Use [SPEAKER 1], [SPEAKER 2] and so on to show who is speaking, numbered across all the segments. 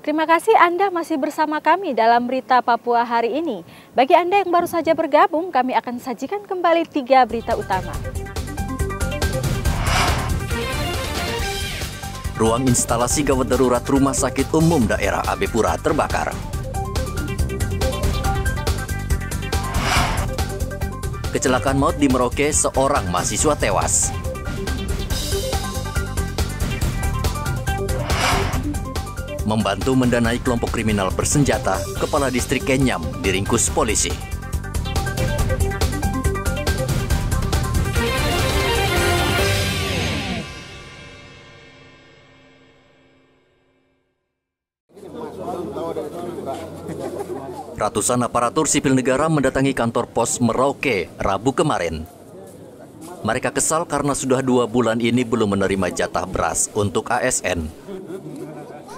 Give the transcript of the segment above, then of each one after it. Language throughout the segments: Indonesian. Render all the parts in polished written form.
[SPEAKER 1] Terima kasih Anda masih bersama kami dalam Berita Papua hari ini. Bagi Anda yang baru saja bergabung, kami akan sajikan kembali 3 berita utama.
[SPEAKER 2] Ruang instalasi gawat darurat Rumah Sakit Umum Daerah AB Pura terbakar. Kecelakaan maut di Merauke, seorang mahasiswa tewas. Membantu mendanai kelompok kriminal bersenjata, Kepala Distrik Kenyam diringkus polisi. Ratusan aparatur sipil negara mendatangi kantor pos Merauke Rabu kemarin. Mereka kesal karena sudah 2 bulan ini belum menerima jatah beras untuk ASN.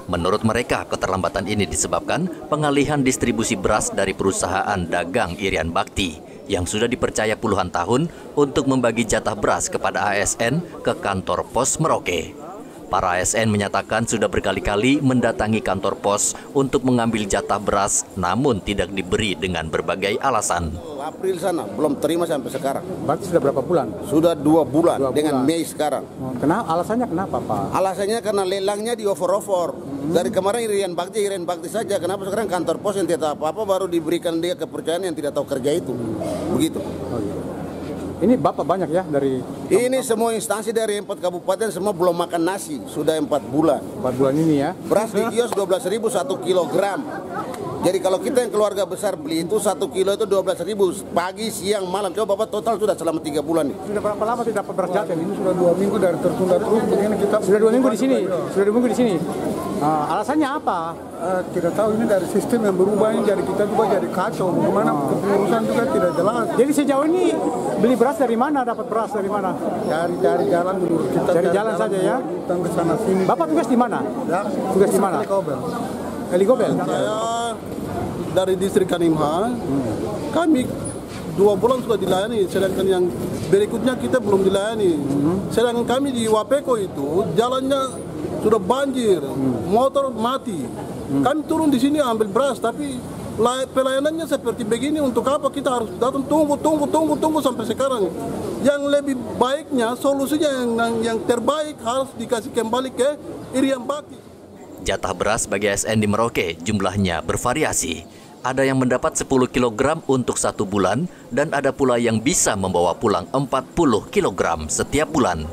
[SPEAKER 2] Menurut mereka, keterlambatan ini disebabkan pengalihan distribusi beras dari perusahaan dagang Irian Bakti yang sudah dipercaya puluhan tahun untuk membagi jatah beras kepada ASN ke kantor pos Merauke. Para ASN menyatakan sudah berkali-kali mendatangi kantor pos untuk mengambil jatah beras, namun tidak diberi dengan berbagai alasan.
[SPEAKER 3] April sana, belum terima sampai sekarang.
[SPEAKER 4] Berarti sudah berapa bulan?
[SPEAKER 3] Sudah 2 bulan,
[SPEAKER 4] 2 bulan.
[SPEAKER 3] Dengan Mei sekarang.
[SPEAKER 4] Alasannya kenapa, Pak?
[SPEAKER 3] Alasannya karena lelangnya di over-over. Dari kemarin Irian Bakti saja. Kenapa sekarang kantor pos yang tidak apa-apa baru diberikan dia kepercayaan yang tidak tahu kerja itu. Begitu.
[SPEAKER 4] Oh, iya. Ini Bapak banyak ya dari...
[SPEAKER 3] Ini semua instansi dari 4 kabupaten semua belum makan nasi. Sudah 4 bulan.
[SPEAKER 4] 4 bulan ini ya?
[SPEAKER 3] Beras di kios 12.000 1 kilogram. Jadi kalau kita yang keluarga besar beli itu 1 kilo itu 12.000 pagi, siang, malam. Coba Bapak total sudah selama 3 bulan nih.
[SPEAKER 4] Sudah berapa lama tidak dapat beras jatah?
[SPEAKER 5] Ini sudah 2 minggu dari tertunda terus begini kita.
[SPEAKER 4] Sudah 2 minggu di sini. Sudah 2 minggu di sini. Alasannya apa?
[SPEAKER 5] Tidak tahu, ini dari sistem yang berubah ini, jadi kita juga jadi kacau. Bagaimana kepengurusan juga tidak jelas.
[SPEAKER 4] Jadi sejauh ini beli beras dari mana? Dapat beras dari mana?
[SPEAKER 5] Cari jalan dulu kita.
[SPEAKER 4] Cari jalan saja ya.
[SPEAKER 5] Kita ke sana sini.
[SPEAKER 4] Bapak tugas di mana?
[SPEAKER 5] Ya.
[SPEAKER 4] Tugas di mana? Helikobel.
[SPEAKER 5] Saya dari distrik Kanimha. Kami 2 bulan sudah dilayani, sedangkan yang berikutnya kita belum dilayani. Sedangkan kami di Wapeko itu jalannya sudah banjir, motor mati. Kami turun di sini ambil beras, tapi pelayanannya seperti begini. Untuk apa kita harus datang tunggu sampai sekarang? Yang lebih baiknya, solusinya yang terbaik harus dikasih kembali ke Irian Bakti.
[SPEAKER 2] Jatah beras bagi ASN di Merauke jumlahnya bervariasi. Ada yang mendapat 10 kg untuk 1 bulan, dan ada pula yang bisa membawa pulang 40 kg setiap bulan.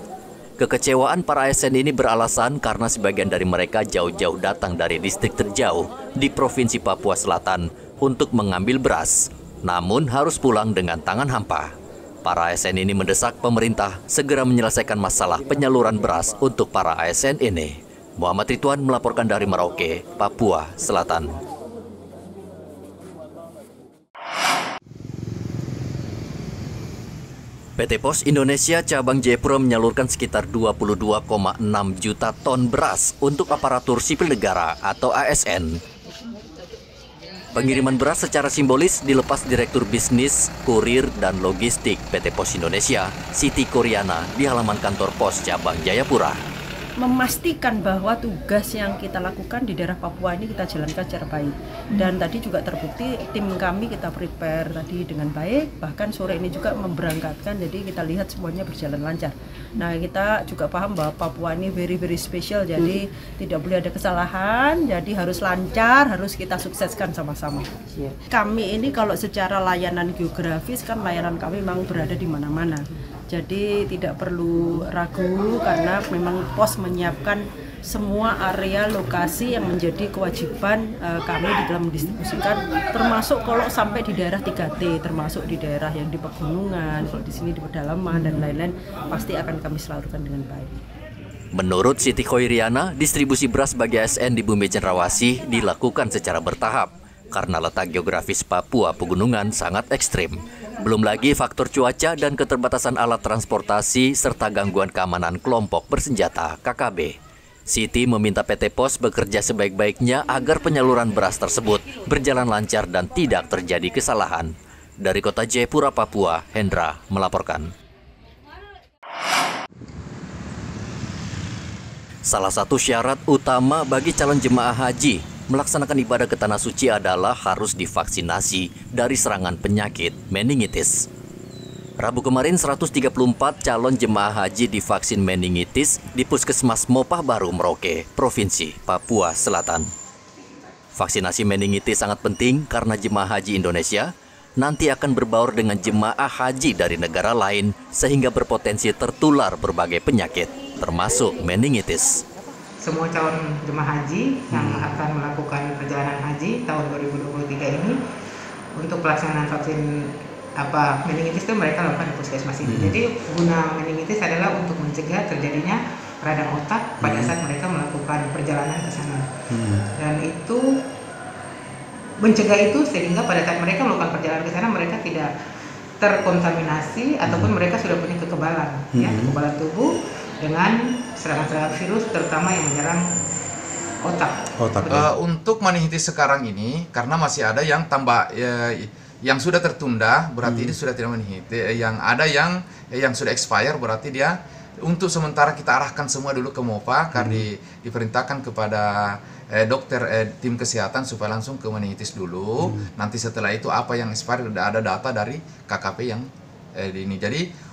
[SPEAKER 2] Kekecewaan para ASN ini beralasan karena sebagian dari mereka jauh-jauh datang dari distrik terjauh di Provinsi Papua Selatan untuk mengambil beras, namun harus pulang dengan tangan hampa. Para ASN ini mendesak pemerintah segera menyelesaikan masalah penyaluran beras untuk para ASN ini. Muhammad Ridwan melaporkan dari Merauke, Papua Selatan. PT Pos Indonesia Cabang Jayapura menyalurkan sekitar 22,6 juta ton beras untuk aparatur sipil negara atau ASN. Pengiriman beras secara simbolis dilepas Direktur Bisnis, Kurir, dan Logistik PT Pos Indonesia, Siti Koryana, di halaman kantor Pos Cabang Jayapura.
[SPEAKER 6] Memastikan bahwa tugas yang kita lakukan di daerah Papua ini kita jalankan secara baik. Dan tadi juga terbukti tim kami kita prepare tadi dengan baik, bahkan sore ini juga memberangkatkan, jadi kita lihat semuanya berjalan lancar. Nah, kita juga paham bahwa Papua ini very special, jadi tidak boleh ada kesalahan, jadi harus lancar, harus kita sukseskan sama-sama. Kami ini kalau secara layanan geografis kan layanan kami memang berada di mana-mana. Jadi tidak perlu ragu karena memang pos menyiapkan semua area lokasi yang menjadi kewajiban kami di dalam mendistribusikan, termasuk kalau sampai di daerah 3T, termasuk di daerah yang di pegunungan, kalau di sini di pedalaman dan lain-lain, pasti akan kami salurkan dengan baik.
[SPEAKER 2] Menurut Siti Koiriana, distribusi beras bagi ASN di Bumi Cenderawasih dilakukan secara bertahap karena letak geografis Papua pegunungan sangat ekstrim. Belum lagi faktor cuaca dan keterbatasan alat transportasi serta gangguan keamanan kelompok bersenjata KKB. Siti meminta PT Pos bekerja sebaik-baiknya agar penyaluran beras tersebut berjalan lancar dan tidak terjadi kesalahan. Dari Kota Jayapura, Papua, Hendra melaporkan. Salah satu syarat utama bagi calon jemaah haji melaksanakan ibadah ke Tanah Suci adalah harus divaksinasi dari serangan penyakit meningitis. Rabu kemarin 134 calon jemaah haji divaksin meningitis di Puskesmas Mopah Baru, Merauke, Provinsi Papua Selatan. Vaksinasi meningitis sangat penting karena jemaah haji Indonesia nanti akan berbaur dengan jemaah haji dari negara lain sehingga berpotensi tertular berbagai penyakit, termasuk meningitis.
[SPEAKER 7] Semua calon jemaah haji yang akan melakukan perjalanan haji tahun 2023 ini untuk pelaksanaan vaksin meningitis itu mereka lakukan di puskesmas ini. Jadi guna meningitis adalah untuk mencegah terjadinya radang otak pada saat mereka melakukan perjalanan ke sana. Dan itu mencegah itu sehingga pada saat mereka melakukan perjalanan ke sana mereka tidak terkontaminasi ataupun mereka sudah punya kekebalan, kekebalan tubuh dengan serangan-serangan virus terutama yang menyerang otak.
[SPEAKER 8] Untuk meningitis sekarang ini karena masih ada yang yang sudah tertunda berarti ini sudah tidak meningitis, yang ada yang sudah expire berarti dia untuk sementara kita arahkan semua dulu ke Mopah karena diperintahkan kepada dokter tim kesehatan supaya langsung ke meningitis dulu. Nanti setelah itu apa yang expired ada data dari KKP yang ini. Jadi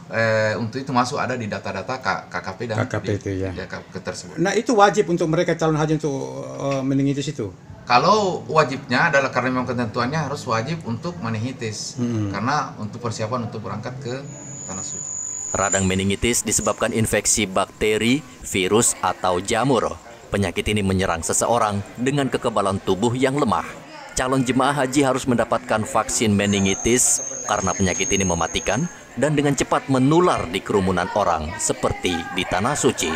[SPEAKER 8] untuk itu masuk ada di data-data KKP dan KKP tersebut.
[SPEAKER 4] Nah itu wajib untuk mereka calon haji untuk meningitis itu?
[SPEAKER 8] Kalau wajibnya adalah karena memang ketentuannya harus wajib untuk meningitis karena untuk persiapan untuk berangkat ke Tanah Suci.
[SPEAKER 2] Radang meningitis disebabkan infeksi bakteri, virus, atau jamur. Penyakit ini menyerang seseorang dengan kekebalan tubuh yang lemah. Calon jemaah haji harus mendapatkan vaksin meningitis karena penyakit ini mematikan dan dengan cepat menular di kerumunan orang seperti di Tanah Suci.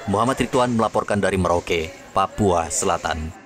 [SPEAKER 2] Muhammad Ridwan melaporkan dari Merauke, Papua Selatan.